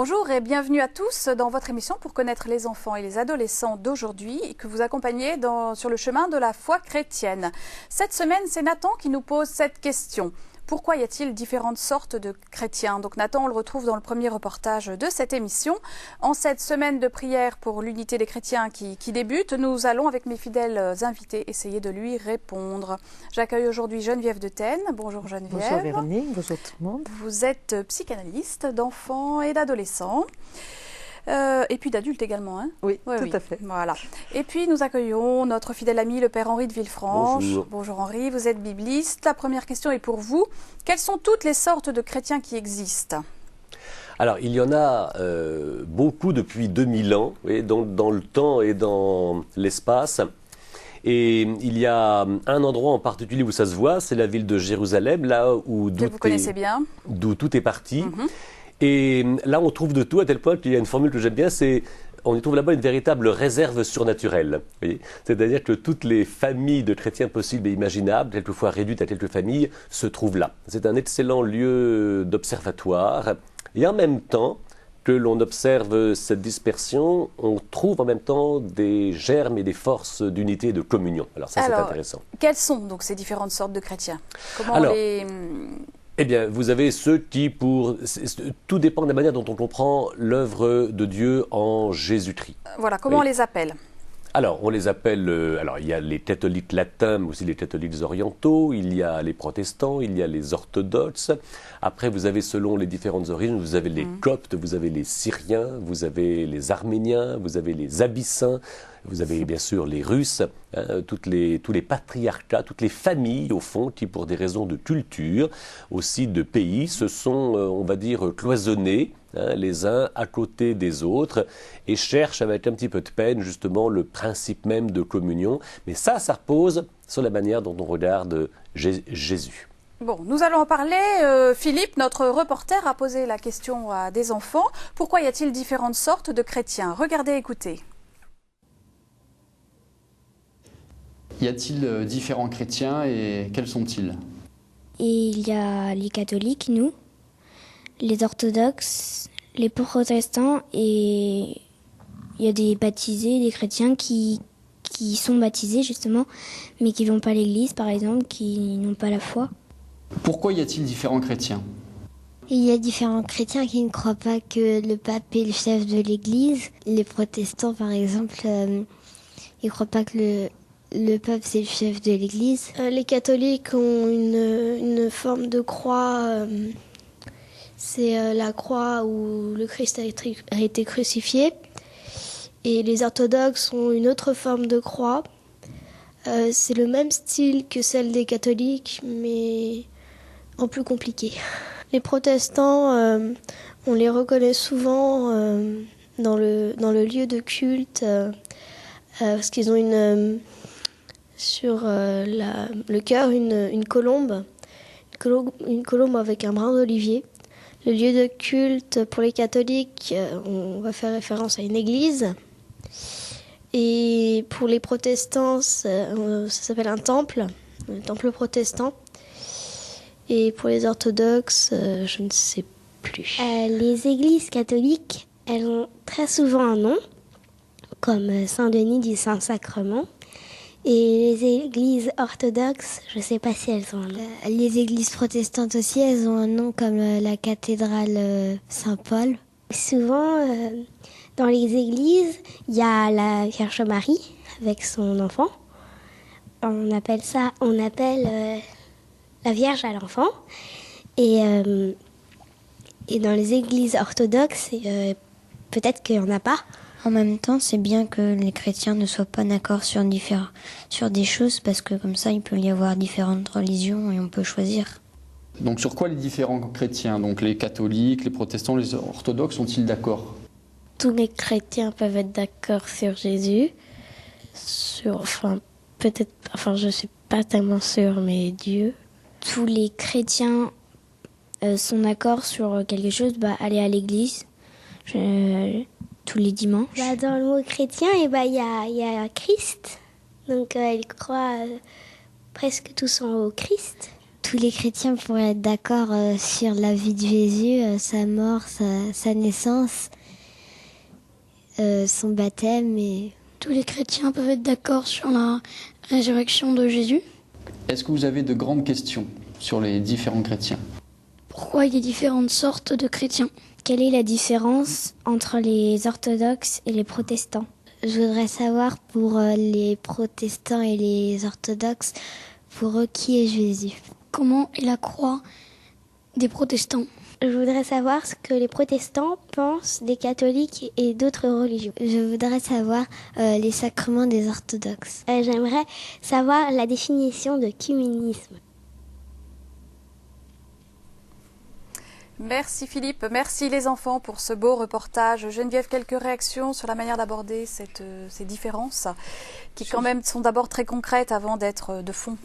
Bonjour et bienvenue à tous dans votre émission pour connaître les enfants et les adolescents d'aujourd'hui et que vous accompagnez sur le chemin de la foi chrétienne. Cette semaine, c'est Nathan qui nous pose cette question. Pourquoi y a-t-il différentes sortes de chrétiens? Donc Nathan, on le retrouve dans le premier reportage de cette émission. En cette semaine de prière pour l'unité des chrétiens qui débute, nous allons avec mes fidèles invités essayer de lui répondre. J'accueille aujourd'hui Geneviève de Tène. Bonjour Geneviève. Bonjour Véronique, bonjour tout le monde. Vous êtes psychanalyste d'enfants et d'adolescents. Et puis d'adultes également, hein? Oui, tout à fait. Voilà. Et puis nous accueillons notre fidèle ami, le Père Henri de Villefranche. Bonjour. Bonjour Henri, vous êtes bibliste. La première question est pour vous. Quelles sont toutes les sortes de chrétiens qui existent? Alors, il y en a beaucoup depuis 2000 ans, oui, dans le temps et dans l'espace. Et il y a un endroit en particulier où ça se voit, c'est la ville de Jérusalem, là où Que vous connaissez bien. D'où tout est parti. Et là, on trouve de tout, à tel point qu'il y a une formule que j'aime bien, c'est on y trouve là-bas une véritable réserve surnaturelle. C'est-à-dire que toutes les familles de chrétiens possibles et imaginables, quelquefois réduites à quelques familles, se trouvent là. C'est un excellent lieu d'observatoire. Et en même temps que l'on observe cette dispersion, on trouve en même temps des germes et des forces d'unité et de communion. Alors ça, c'est intéressant. Quelles sont donc ces différentes sortes de chrétiens? Comment Alors, les... Eh bien, vous avez ceux qui, tout dépend de la manière dont on comprend l'œuvre de Dieu en Jésus-Christ. Voilà, comment on les appelle? Alors, on les appelle, il y a les catholiques latins, mais aussi les catholiques orientaux, il y a les protestants, il y a les orthodoxes. Après, vous avez, selon les différentes origines, vous avez les coptes, vous avez les syriens, vous avez les arméniens, vous avez les abyssins, vous avez bien sûr les Russes, tous les patriarcats, toutes les familles, au fond, qui, pour des raisons de culture, aussi de pays, se sont, on va dire, cloisonnés, les uns à côté des autres, et cherchent avec un petit peu de peine, justement, le principe même de communion. Mais ça repose sur la manière dont on regarde Jésus. Bon, nous allons en parler. Philippe, notre reporter, a posé la question à des enfants. Pourquoi y a-t-il différentes sortes de chrétiens? Regardez, écoutez. Y a-t-il différents chrétiens et quels sont-ils? Il y a les catholiques, nous, les orthodoxes, les protestants et il y a des baptisés, des chrétiens qui sont baptisés justement, mais qui ne vont pas à l'église par exemple, qui n'ont pas la foi. Pourquoi y a-t-il différents chrétiens? Il y a différents chrétiens qui ne croient pas que le pape est le chef de l'église. Les protestants par exemple, ils ne croient pas que le pape c'est le chef de l'église. Les catholiques ont une forme de croix, c'est la croix où le Christ a été crucifié. Et les orthodoxes ont une autre forme de croix. C'est le même style que celle des catholiques, mais en plus compliqué. Les protestants, on les reconnaît souvent dans le lieu de culte, parce qu'ils ont sur le cœur une colombe avec un brin d'olivier. Le lieu de culte pour les catholiques, on va faire référence à une église. Et pour les protestants, ça s'appelle un temple, le temple protestant. Et pour les orthodoxes, je ne sais plus. Les églises catholiques, elles ont très souvent un nom, comme Saint-Denis du Saint-Sacrement. Et les églises orthodoxes, je ne sais pas si elles ont un nom. Les églises protestantes aussi, elles ont un nom comme la cathédrale Saint-Paul. Souvent, dans les églises, il y a la Vierge Marie avec son enfant. On appelle la Vierge à l'enfant. Et dans les églises orthodoxes, peut-être qu'il n'y en a pas. En même temps, c'est bien que les chrétiens ne soient pas d'accord sur des choses, parce que comme ça, il peut y avoir différentes religions et on peut choisir. Donc sur quoi les différents chrétiens, donc les catholiques, les protestants, les orthodoxes, sont-ils d'accord? Tous les chrétiens peuvent être d'accord sur Jésus, je ne suis pas tellement sûre, mais Dieu. Tous les chrétiens sont d'accord sur quelque chose, aller à l'église tous les dimanches. Dans le mot chrétien, il y a Christ. Donc ils croient presque tous au Christ. tous les chrétiens pourraient être d'accord sur la vie de Jésus, sa mort, sa naissance, son baptême. Et... Tous les chrétiens peuvent être d'accord sur la résurrection de Jésus. Est-ce que vous avez de grandes questions sur les différents chrétiens? Pourquoi il y a différentes sortes de chrétiens? Quelle est la différence entre les orthodoxes et les protestants? Je voudrais savoir pour les protestants et les orthodoxes, pour eux, qui est Jésus? Comment est la croix des protestants? Je voudrais savoir ce que les protestants pensent des catholiques et d'autres religions. Je voudrais savoir les sacrements des orthodoxes. J'aimerais savoir la définition de communisme. Merci Philippe, merci les enfants pour ce beau reportage. Geneviève, quelques réactions sur la manière d'aborder ces différences qui quand même sont d'abord très concrètes avant d'être de fond?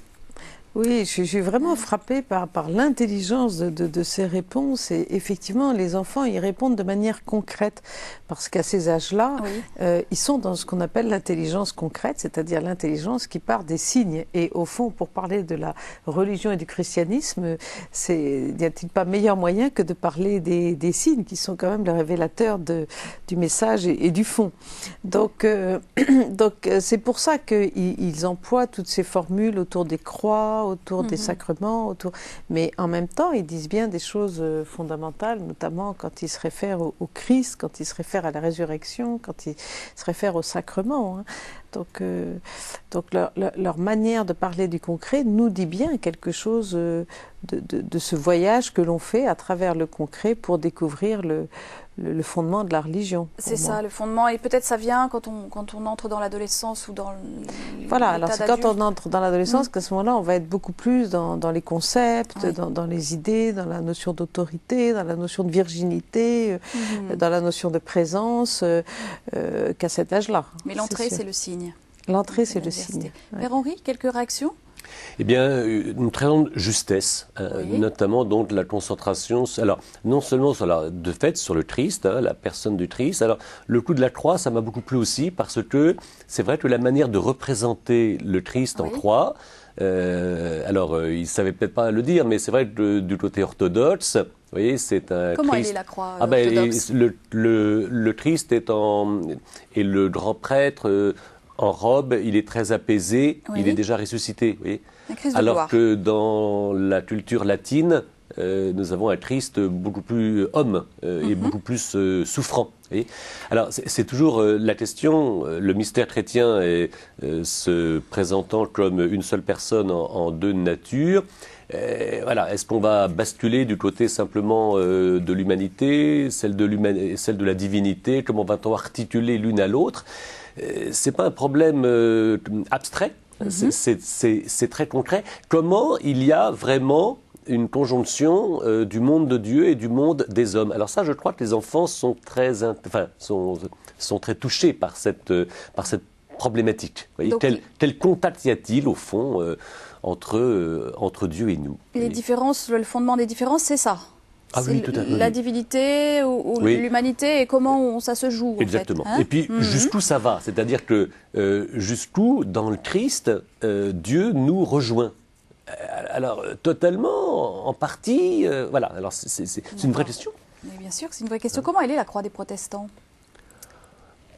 Oui, je suis vraiment frappée par l'intelligence de ces réponses. Et effectivement, les enfants, ils répondent de manière concrète. Parce qu'à ces âges-là, ils sont dans ce qu'on appelle l'intelligence concrète, c'est-à-dire l'intelligence qui part des signes. Et au fond, pour parler de la religion et du christianisme, n'y a-t-il pas meilleur moyen que de parler des signes qui sont quand même le révélateur du message et du fond. Donc c'est pour ça qu'ils emploient toutes ces formules autour des croix, autour des sacrements, mais en même temps, ils disent bien des choses fondamentales, notamment quand ils se réfèrent au Christ, quand ils se réfèrent à la résurrection, quand ils se réfèrent au sacrement. Donc leur manière de parler du concret nous dit bien quelque chose de ce voyage que l'on fait à travers le concret pour découvrir le fondement de la religion. C'est ça, le fondement. Et peut-être ça vient quand on entre dans l'adolescence ou dans voilà, alors c'est quand on entre dans l'adolescence qu'à ce moment-là, on va être beaucoup plus dans les concepts, dans les idées, dans la notion d'autorité, dans la notion de virginité, dans la notion de présence, qu'à cet âge-là. Mais l'entrée, c'est le signe. L'entrée, c'est le signe. Père Henri, quelques réactions? Eh bien, une très grande justesse, notamment donc la concentration, alors non seulement de fait sur le Christ, la personne du Christ, alors le coup de la croix, ça m'a beaucoup plu aussi, parce que c'est vrai que la manière de représenter le Christ en croix, alors il ne savait peut-être pas le dire, mais c'est vrai que du côté orthodoxe, vous voyez, c'est un Comment Christ... elle est la croix orthodoxe? Le Christ est le grand prêtre... en robe, il est très apaisé, il est déjà ressuscité. Vous voyez. Alors que dans la culture latine, nous avons un Christ beaucoup plus homme et beaucoup plus souffrant. Vous voyez. Alors c'est toujours la question, le mystère chrétien se présentant comme une seule personne en deux natures. Voilà, est-ce qu'on va basculer du côté simplement de l'humanité, celle de la divinité? Comment va-t-on articuler l'une à l'autre? C'est pas un problème abstrait, c'est très concret. Comment il y a vraiment une conjonction du monde de Dieu et du monde des hommes? Alors ça, je crois que les enfants sont très touchés par cette problématique. Vous voyez, Donc, quel contact y a-t-il au fond entre Dieu et nous? Les différences, le fondement des différences, c'est ça. Ah oui, tout à fait. La divinité ou l'humanité et comment ça se joue. Exactement. En fait, et puis jusqu'où ça va? C'est-à-dire que jusqu'où, dans le Christ, Dieu nous rejoint. Alors, totalement, en partie, voilà. Alors, c'est une vraie question. Mais bien sûr, c'est une vraie question. Comment elle est la croix des protestants?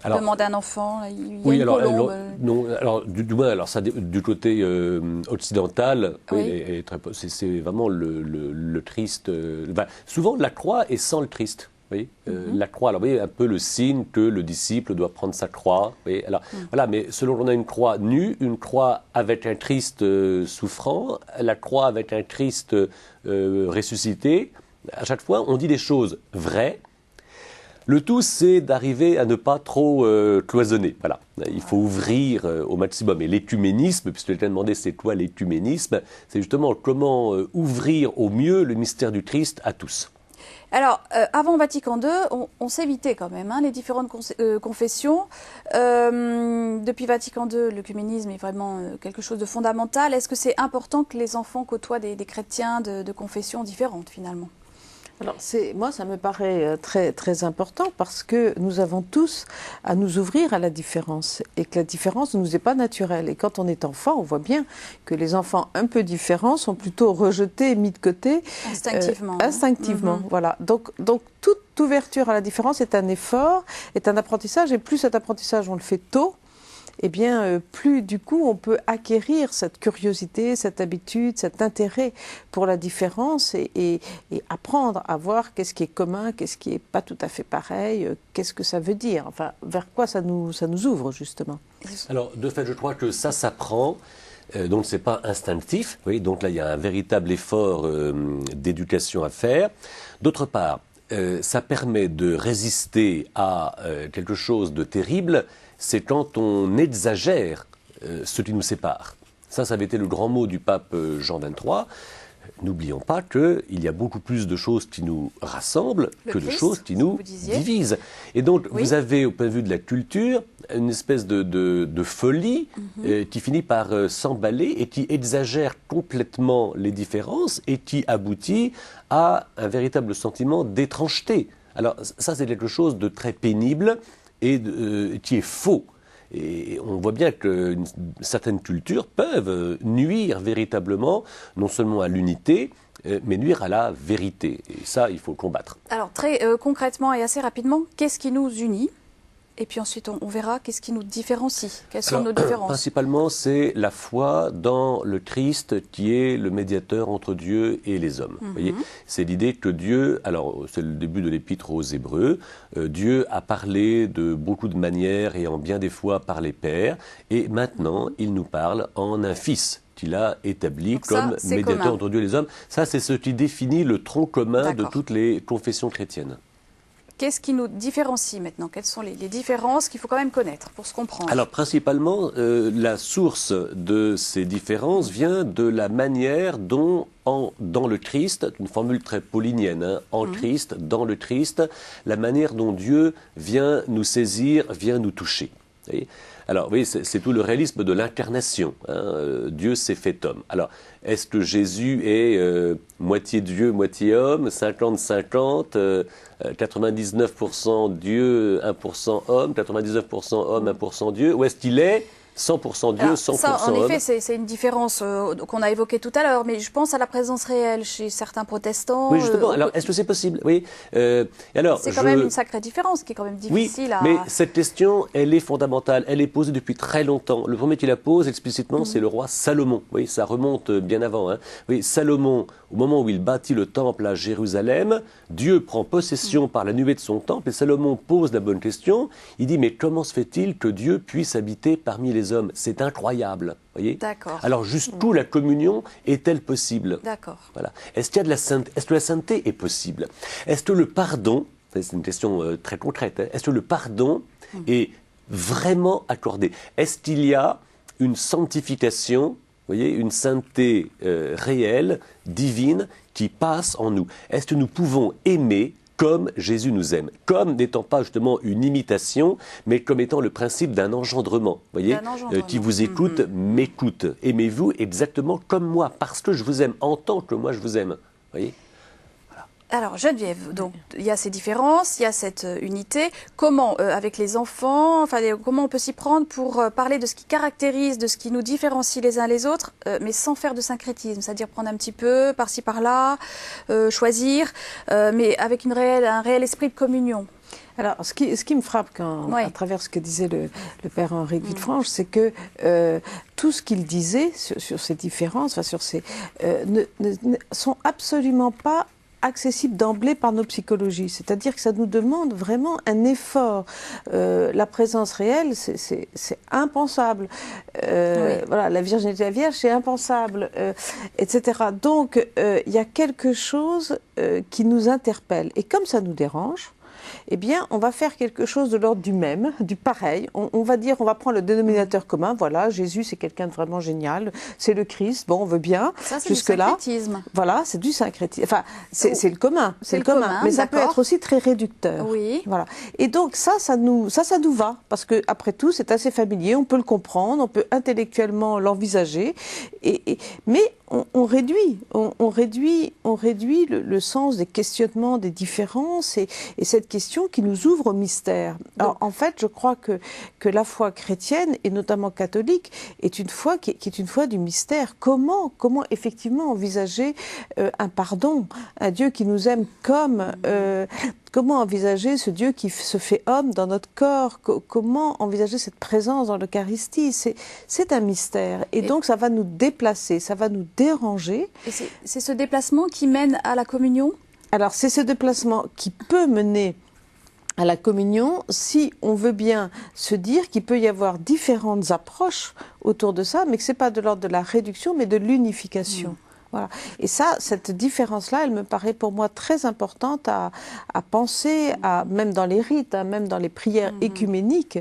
Alors, demander à un enfant, il y a une colombe. Non, alors du moins, alors ça du côté occidental, c'est vraiment le Christ. Souvent, la croix est sans le Christ. Vous voyez, la croix, alors vous voyez un peu le signe que le disciple doit prendre sa croix. Vous voyez, alors voilà, mais selon qu'on a une croix nue, une croix avec un Christ souffrant, la croix avec un Christ ressuscité. À chaque fois, on dit des choses vraies. Le tout, c'est d'arriver à ne pas trop cloisonner. Voilà. Il faut ouvrir au maximum. Et l'écuménisme, puisque je t'ai demandé c'est quoi l'écuménisme, c'est justement comment ouvrir au mieux le mystère du Christ à tous. Alors, avant Vatican II, on s'évitait quand même les différentes confessions. Depuis Vatican II, l'œcuménisme est vraiment quelque chose de fondamental. Est-ce que c'est important que les enfants côtoient des chrétiens de confessions différentes, finalement? Alors, moi, ça me paraît très, très important parce que nous avons tous à nous ouvrir à la différence et que la différence ne nous est pas naturelle. Et quand on est enfant, on voit bien que les enfants un peu différents sont plutôt rejetés et mis de côté. Instinctivement. Instinctivement, voilà. Donc, toute ouverture à la différence est un effort, est un apprentissage. Et plus cet apprentissage, on le fait tôt, eh bien, plus du coup on peut acquérir cette curiosité, cette habitude, cet intérêt pour la différence et apprendre à voir qu'est-ce qui est commun, qu'est-ce qui n'est pas tout à fait pareil, qu'est-ce que ça veut dire, enfin, vers quoi ça nous ouvre justement. Alors, de fait, je crois que ça s'apprend. Donc, ce n'est pas instinctif. Oui, donc là, il y a un véritable effort d'éducation à faire. D'autre part, ça permet de résister à quelque chose de terrible. C'est quand on exagère ce qui nous sépare. Ça avait été le grand mot du pape Jean XXIII. N'oublions pas qu'il y a beaucoup plus de choses qui nous rassemblent que de choses qui nous divisent. Et donc, vous avez, au point de vue de la culture, une espèce de folie qui finit par s'emballer et qui exagère complètement les différences et qui aboutit à un véritable sentiment d'étrangeté. Alors, ça, c'est quelque chose de très pénible et qui est faux. Et on voit bien que certaines cultures peuvent nuire véritablement, non seulement à l'unité, mais nuire à la vérité. Et ça, il faut le combattre. Alors, très concrètement et assez rapidement, qu'est-ce qui nous unit ? Et puis ensuite, on verra qu'est-ce qui nous différencie. Quelles sont nos différences ? Principalement, c'est la foi dans le Christ qui est le médiateur entre Dieu et les hommes. Vous voyez, c'est l'idée que Dieu, alors c'est le début de l'épître aux Hébreux, Dieu a parlé de beaucoup de manières et en bien des fois par les pères, et maintenant il nous parle en un fils qu'il a établi comme médiateur entre Dieu et les hommes. Ça, c'est ce qui définit le tronc commun de toutes les confessions chrétiennes. Qu'est-ce qui nous différencie maintenant? Quelles sont les différences qu'il faut quand même connaître pour se comprendre? Alors, principalement, la source de ces différences vient de la manière dont, dans le Christ, une formule très paulinienne, en Christ, dans le Christ, la manière dont Dieu vient nous saisir, vient nous toucher. Vous voyez ? Alors, oui, c'est tout le réalisme de l'incarnation. Dieu s'est fait homme. Alors, est-ce que Jésus est moitié Dieu, moitié homme, 50-50, 99% Dieu, 1% homme, 99% homme, 1% Dieu, ou est-ce qu'il est 100% Dieu, 100% homme? Ça, en effet, c'est une différence qu'on a évoquée tout à l'heure, mais je pense à la présence réelle chez certains protestants. Oui, justement. Alors, est-ce que c'est possible? Oui. C'est quand même une sacrée différence qui est quand même difficile à... mais cette question, elle est fondamentale. Elle est posée depuis très longtemps. Le premier qui la pose explicitement, c'est le roi Salomon. Oui, ça remonte bien avant. Oui, Salomon, au moment où il bâtit le temple à Jérusalem, Dieu prend possession par la nuée de son temple et Salomon pose la bonne question. Il dit, mais comment se fait-il que Dieu puisse habiter parmi les hommes? C'est incroyable. Voyez. D'accord. Alors jusqu'où la communion est-elle possible? D'accord. Voilà. Est-ce qu'il y a de la sainteté? Est-ce que la sainteté est possible? Est-ce que le pardon, c'est une question très concrète, est-ce que le pardon est vraiment accordé? Est-ce qu'il y a une sanctification, voyez, une sainteté réelle, divine, qui passe en nous? Est-ce que nous pouvons aimer comme Jésus nous aime, comme n'étant pas justement une imitation, mais comme étant le principe d'un engendrement, voyez, qui vous écoute, m'écoute. Aimez-vous exactement comme moi, parce que je vous aime, en tant que moi je vous aime, voyez. Alors Geneviève, donc il y a ces différences, il y a cette unité. Comment, avec les enfants, comment on peut s'y prendre pour parler de ce qui caractérise, de ce qui nous différencie les uns les autres, mais sans faire de syncrétisme, c'est-à-dire prendre un petit peu par-ci par-là, choisir, mais avec un réel esprit de communion. Alors, ce qui me frappe à travers ce que disait le père Henri de Villefranche, c'est que tout ce qu'il disait sur ces différences, ne sont absolument pas accessible d'emblée par nos psychologies. C'est-à-dire que ça nous demande vraiment un effort. La présence réelle, c'est impensable. Voilà, la virginité de la Vierge, c'est impensable, etc. Donc, il y a quelque chose qui nous interpelle. Et comme ça nous dérange, eh bien, on va faire quelque chose de l'ordre du même, du pareil. On va dire, on va prendre le dénominateur commun. Voilà, Jésus, c'est quelqu'un de vraiment génial. C'est le Christ. Bon, on veut bien. Ça, c'est jusque-là. Du syncrétisme. Voilà, c'est du syncrétisme. Enfin, c'est le commun. C'est le commun. Mais ça peut être aussi très réducteur. Oui. Voilà. Et donc, ça nous va. Parce que, après tout, c'est assez familier. On peut le comprendre. On peut intellectuellement l'envisager. Mais on réduit le sens des questionnements, des différences et cette question qui nous ouvre au mystère. Alors, en fait, je crois que la foi chrétienne, et notamment catholique, est une foi qui est une foi du mystère. Comment effectivement envisager un pardon, un Dieu qui nous aime comme... Comment envisager ce Dieu qui se fait homme dans notre corps? Comment envisager cette présence dans l'Eucharistie? C'est un mystère. Et donc, ça va nous déplacer, ça va nous déranger. Et c'est ce déplacement qui mène à la communion? Alors, c'est ce déplacement qui peut mener à la communion si on veut bien se dire qu'il peut y avoir différentes approches autour de ça, mais que ce n'est pas de l'ordre de la réduction, mais de l'unification. Voilà. Et ça, cette différence-là, elle me paraît pour moi très importante à penser, même dans les rites, même dans les prières écuméniques,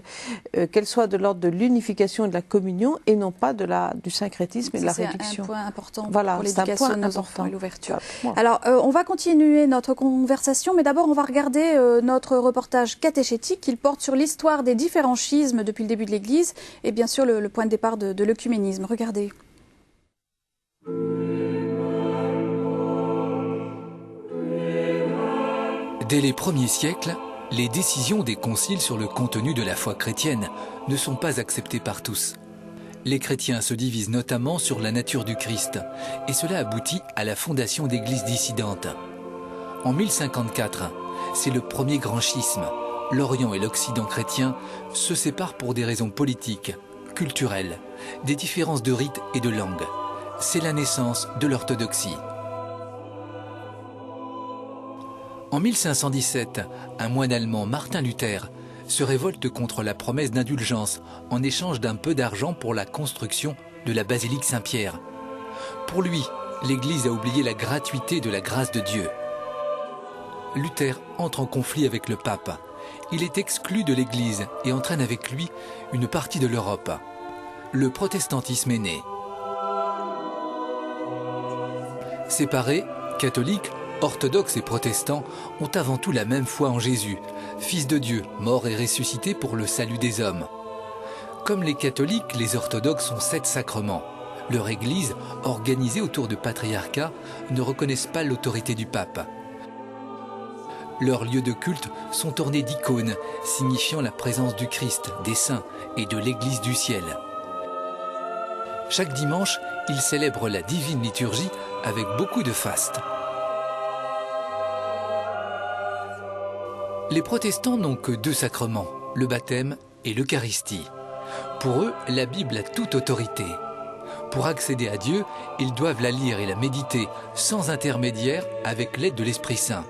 qu'elle soit de l'ordre de l'unification et de la communion et non pas du syncrétisme et de la réduction. C'est un point important pour l'éducation de nos enfants et l'ouverture. Alors, on va continuer notre conversation, mais d'abord, on va regarder notre reportage catéchétique. Il porte sur l'histoire des différents schismes depuis le début de l'Église et bien sûr le point de départ de l'œcuménisme. Regardez. Dès les premiers siècles, les décisions des conciles sur le contenu de la foi chrétienne ne sont pas acceptées par tous. Les chrétiens se divisent notamment sur la nature du Christ, et cela aboutit à la fondation d'églises dissidentes. En 1054, c'est le premier grand schisme. L'Orient et l'Occident chrétien se séparent pour des raisons politiques, culturelles, des différences de rites et de langue. C'est la naissance de l'orthodoxie. En 1517, un moine allemand, Martin Luther, se révolte contre la promesse d'indulgence en échange d'un peu d'argent pour la construction de la basilique Saint-Pierre. Pour lui, l'Église a oublié la gratuité de la grâce de Dieu. Luther entre en conflit avec le pape. Il est exclu de l'Église et entraîne avec lui une partie de l'Europe. Le protestantisme est né. Séparés, catholiques, orthodoxes et protestants ont avant tout la même foi en Jésus, Fils de Dieu, mort et ressuscité pour le salut des hommes. Comme les catholiques, les orthodoxes ont 7 sacrements. Leur Église, organisée autour de patriarcats, ne reconnaissent pas l'autorité du pape. Leurs lieux de culte sont ornés d'icônes, signifiant la présence du Christ, des saints et de l'Église du ciel. Chaque dimanche, ils célèbrent la divine liturgie avec beaucoup de faste. Les protestants n'ont que 2 sacrements, le baptême et l'Eucharistie. Pour eux, la Bible a toute autorité. Pour accéder à Dieu, ils doivent la lire et la méditer sans intermédiaire avec l'aide de l'Esprit Saint.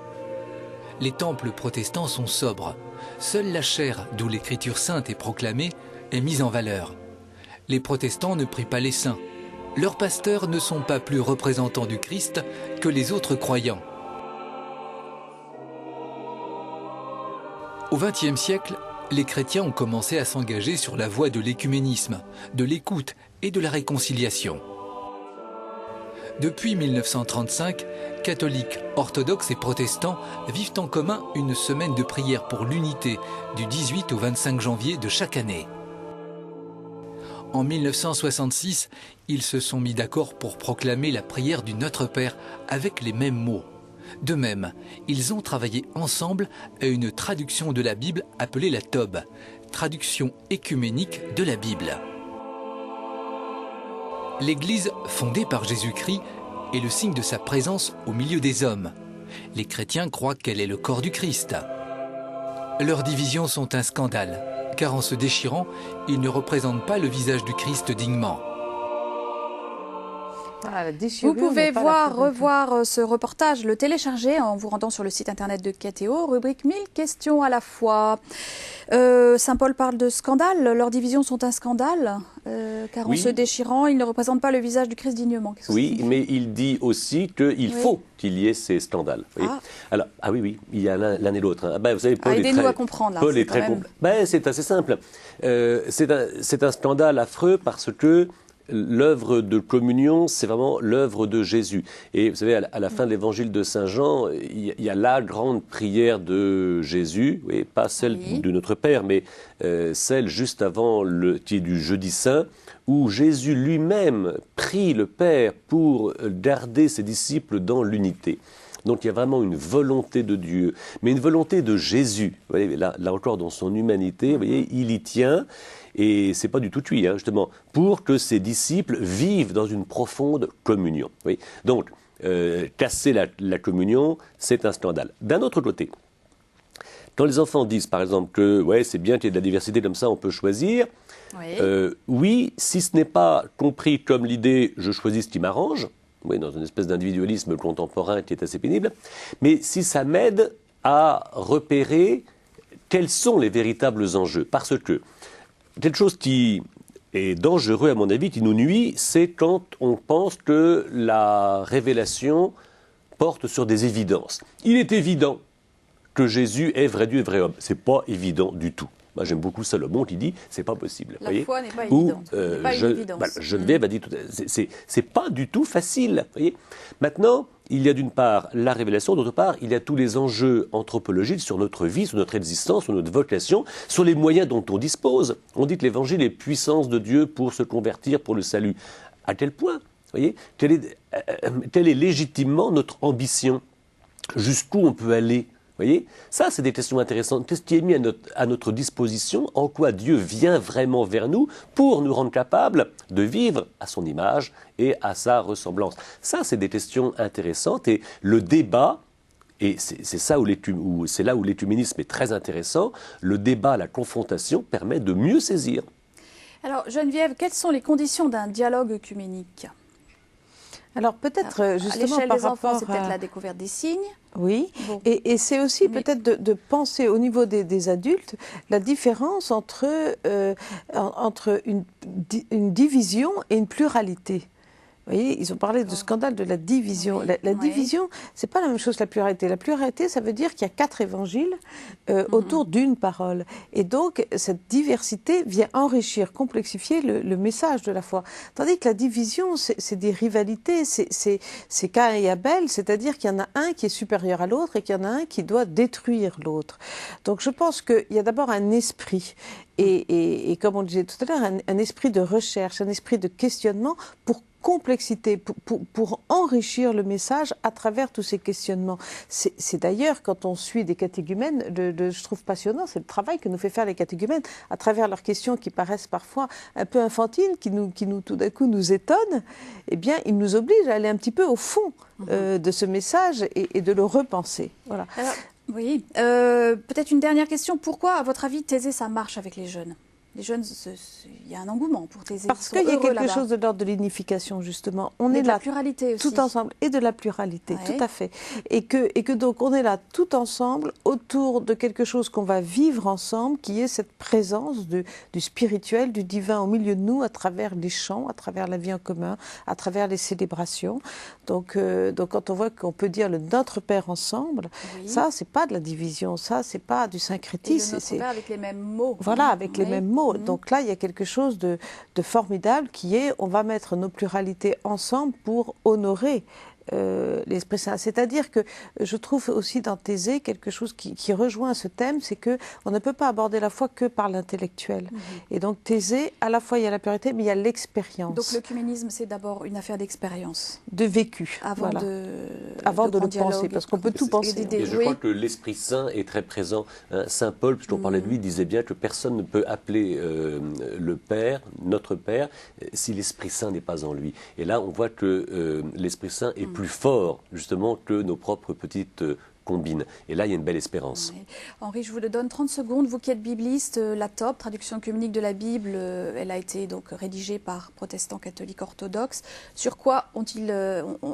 Les temples protestants sont sobres. Seule la chair, d'où l'écriture sainte est proclamée, est mise en valeur. Les protestants ne prient pas les saints. Leurs pasteurs ne sont pas plus représentants du Christ que les autres croyants. Au XXe siècle, les chrétiens ont commencé à s'engager sur la voie de l'écuménisme, de l'écoute et de la réconciliation. Depuis 1935, catholiques, orthodoxes et protestants vivent en commun une semaine de prière pour l'unité du 18 au 25 janvier de chaque année. En 1966, ils se sont mis d'accord pour proclamer la prière du Notre Père avec les mêmes mots. De même, ils ont travaillé ensemble à une traduction de la Bible appelée la Tobe, traduction écuménique de la Bible. L'Église, fondée par Jésus-Christ, est le signe de sa présence au milieu des hommes. Les chrétiens croient qu'elle est le corps du Christ. Leurs divisions sont un scandale, car en se déchirant, ils ne représentent pas le visage du Christ dignement. Vous pouvez revoir ce reportage, le télécharger en vous rendant sur le site internet de KTO, rubrique 1000 questions à la fois. Saint Paul parle de scandale. Leurs divisions sont un scandale, car en se déchirant, ils ne représentent pas le visage du Christ dignement. Oui, mais il dit aussi qu'il faut qu'il y ait ces scandales. Alors, oui, il y a l'un et l'autre. Hein. Vous savez, aidez-nous à comprendre. Là, Paul est très c'est assez simple. C'est un scandale affreux parce que l'œuvre de communion, c'est vraiment l'œuvre de Jésus. Et vous savez, à la fin de l'évangile de Saint Jean, il y a la grande prière de Jésus, pas celle de notre Père, mais celle juste avant, qui est du jeudi saint, où Jésus lui-même prie le Père pour garder ses disciples dans l'unité. Donc il y a vraiment une volonté de Dieu, mais une volonté de Jésus. Vous voyez, là encore, dans son humanité, vous voyez, il y tient. Et c'est pas du tout cuit, justement, pour que ses disciples vivent dans une profonde communion. Oui. Donc, casser la communion, c'est un scandale. D'un autre côté, quand les enfants disent, par exemple, que c'est bien qu'il y ait de la diversité comme ça, on peut choisir. Oui, si ce n'est pas compris comme l'idée « je choisis ce qui m'arrange », dans une espèce d'individualisme contemporain qui est assez pénible, mais si ça m'aide à repérer quels sont les véritables enjeux, parce que quelque chose qui est dangereux, à mon avis, qui nous nuit, c'est quand on pense que la révélation porte sur des évidences. Il est évident que Jésus est vrai Dieu et vrai homme. C'est pas évident du tout. Moi, j'aime beaucoup Salomon qui dit c'est pas possible. La foi n'est pas évidente. Geneviève a dit c'est pas du tout facile. Voyez. Maintenant, il y a d'une part la révélation, d'autre part, il y a tous les enjeux anthropologiques sur notre vie, sur notre existence, sur notre vocation, sur les moyens dont on dispose. On dit que l'évangile est puissance de Dieu pour se convertir, pour le salut. À quel point, voyez, quelle est légitimement notre ambition? Jusqu'où on peut aller? Voyez, ça, c'est des questions intéressantes. Qu'est-ce qui est mis à notre disposition? En quoi Dieu vient vraiment vers nous pour nous rendre capables de vivre à son image et à sa ressemblance? Ça, c'est des questions intéressantes. Et le débat, et c'est là où l'écuménisme est très intéressant, le débat, la confrontation permet de mieux saisir. Alors, Geneviève, quelles sont les conditions d'un dialogue œcuménique? Alors peut-être justement par rapport enfants, c'est peut-être la découverte des signes. Oui, et c'est aussi peut-être de penser au niveau des adultes la différence entre une division et une pluralité. Vous voyez, ils ont parlé de scandale de la division. La division, c'est pas la même chose que la pluralité. La pluralité, ça veut dire qu'il y a 4 évangiles autour d'une parole. Et donc, cette diversité vient enrichir, complexifier le message de la foi. Tandis que la division, c'est des rivalités, c'est Caïn et Abel, c'est-à-dire qu'il y en a un qui est supérieur à l'autre et qu'il y en a un qui doit détruire l'autre. Donc, je pense qu'il y a d'abord un esprit. Et comme on disait tout à l'heure, un esprit de recherche, un esprit de questionnement pour complexité, pour enrichir le message à travers tous ces questionnements. C'est d'ailleurs, quand on suit des catéchumènes, je trouve passionnant, c'est le travail que nous fait faire les catéchumènes à travers leurs questions qui paraissent parfois un peu enfantines, qui nous tout d'un coup nous étonnent. Eh bien, ils nous obligent à aller un petit peu au fond de ce message et de le repenser. Voilà. Alors, oui. Peut-être une dernière question. Pourquoi, à votre avis, Thésée, ça marche avec les jeunes? Les jeunes, il y a un engouement pour Thésée. Parce qu'il y a quelque chose de l'ordre de l'unification, justement. On est de là, la pluralité aussi. tout ensemble, et de la pluralité, tout à fait. Et que donc on est là tout ensemble autour de quelque chose qu'on va vivre ensemble, qui est cette présence du spirituel, du divin au milieu de nous, à travers les chants, à travers la vie en commun, à travers les célébrations. Donc quand on voit qu'on peut dire le Notre Père ensemble, ça, c'est pas de la division, ça, c'est pas du syncrétisme. C'est avec les mêmes mots. Voilà, avec les mêmes mots. Donc là, il y a quelque chose de formidable qui est, on va mettre nos pluralités ensemble pour honorer l'Esprit Saint. C'est-à-dire que je trouve aussi dans Thésée quelque chose qui rejoint ce thème, c'est qu'on ne peut pas aborder la foi que par l'intellectuel. Et donc Thésée, à la fois il y a la pureté, mais il y a l'expérience. Donc l'œcuménisme, c'est d'abord une affaire d'expérience. De vécu. Avant de le penser, parce qu'on peut tout penser. Et je crois que l'Esprit Saint est très présent. Saint Paul, puisqu'on parlait de lui, disait bien que personne ne peut appeler le Père, notre Père, si l'Esprit Saint n'est pas en lui. Et là, on voit que l'Esprit Saint est plus fort, justement, que nos propres petites combinent. Et là, il y a une belle espérance. Oui. Henri, je vous le donne 30 secondes. Vous qui êtes bibliste, la TOB, traduction œcuménique de la Bible, elle a été donc rédigée par protestants catholiques orthodoxes. Sur quoi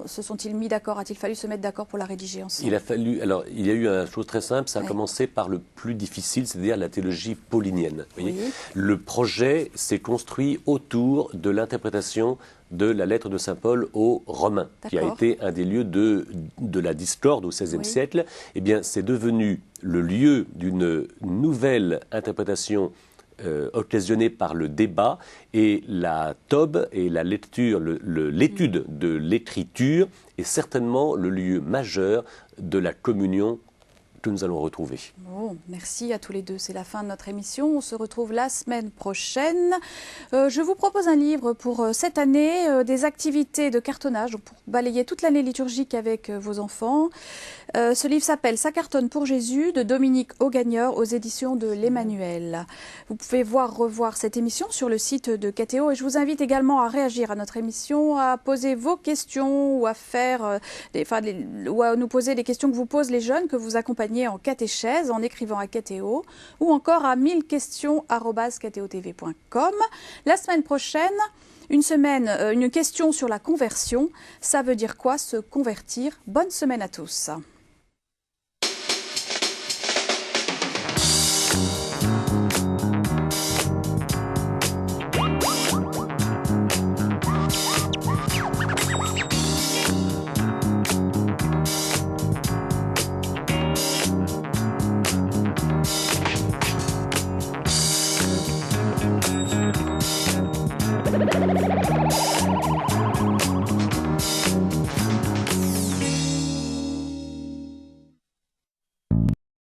se sont-ils mis d'accord? A-t-il fallu se mettre d'accord pour la rédiger ensemble? Il y a eu une chose très simple, ça a commencé par le plus difficile, c'est-à-dire la théologie paulinienne. Vous voyez, le projet s'est construit autour de l'interprétation de la lettre de saint Paul aux Romains, qui a été un des lieux de la discorde au XVIe siècle. Eh bien, c'est devenu le lieu d'une nouvelle interprétation occasionnée par le débat, et la TOB et la lecture, l'étude de l'écriture est certainement le lieu majeur de la communion que nous allons retrouver. Bon, merci à tous les deux. C'est la fin de notre émission. On se retrouve la semaine prochaine. Je vous propose un livre pour cette année, des activités de cartonnage pour balayer toute l'année liturgique avec vos enfants. Ce livre s'appelle « Ça cartonne pour Jésus » de Dominique Augagneur aux éditions de l'Emmanuel. Vous pouvez revoir cette émission sur le site de Catéo, et je vous invite également à réagir à notre émission, à poser vos questions ou à ou à nous poser les questions que vous posent les jeunes que vous accompagnez en catéchèse en écrivant à Catéo, ou encore à 1000questions@cateotv.com. La semaine prochaine, une question sur la conversion. Ça veut dire quoi, se convertir? Bonne semaine à tous.